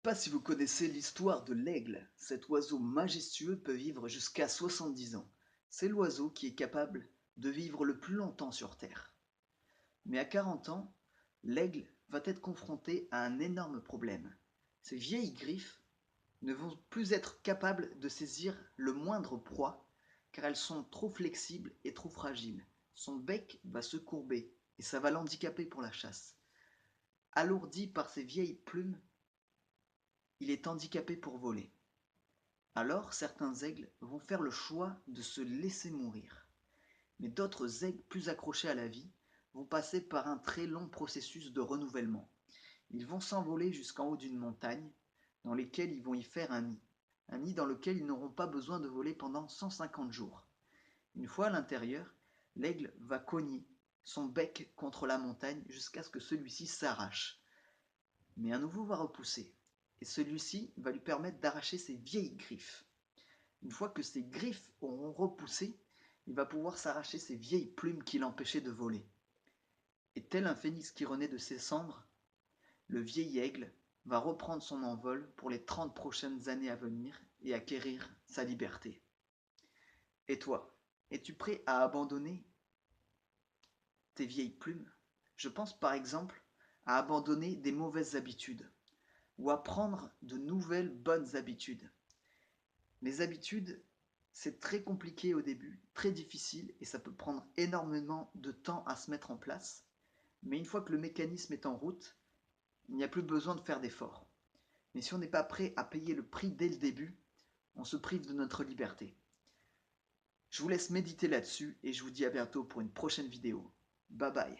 Pas si vous connaissez l'histoire de l'aigle. Cet oiseau majestueux peut vivre jusqu'à 70 ans. C'est l'oiseau qui est capable de vivre le plus longtemps sur Terre. Mais à 40 ans, l'aigle va être confronté à un énorme problème. Ses vieilles griffes ne vont plus être capables de saisir le moindre proie car elles sont trop flexibles et trop fragiles. Son bec va se courber et ça va l'handicaper pour la chasse. Alourdi par ses vieilles plumes, il est handicapé pour voler. Alors certains aigles vont faire le choix de se laisser mourir. Mais d'autres aigles plus accrochés à la vie vont passer par un très long processus de renouvellement. Ils vont s'envoler jusqu'en haut d'une montagne dans lesquelles ils vont y faire un nid. Un nid dans lequel ils n'auront pas besoin de voler pendant 150 jours. Une fois à l'intérieur, l'aigle va cogner son bec contre la montagne jusqu'à ce que celui-ci s'arrache. Mais un nouveau va repousser, et celui-ci va lui permettre d'arracher ses vieilles griffes. Une fois que ses griffes auront repoussé, il va pouvoir s'arracher ses vieilles plumes qui l'empêchaient de voler. Et tel un phénix qui renaît de ses cendres, le vieil aigle va reprendre son envol pour les 30 prochaines années à venir et acquérir sa liberté. Et toi, es-tu prêt à abandonner tes vieilles plumes? Je pense par exemple à abandonner des mauvaises habitudes ou à prendre de nouvelles bonnes habitudes. Les habitudes, c'est très compliqué au début, très difficile et ça peut prendre énormément de temps à se mettre en place. Mais une fois que le mécanisme est en route, il n'y a plus besoin de faire d'efforts. Mais si on n'est pas prêt à payer le prix dès le début, on se prive de notre liberté. Je vous laisse méditer là-dessus et je vous dis à bientôt pour une prochaine vidéo. Bye bye.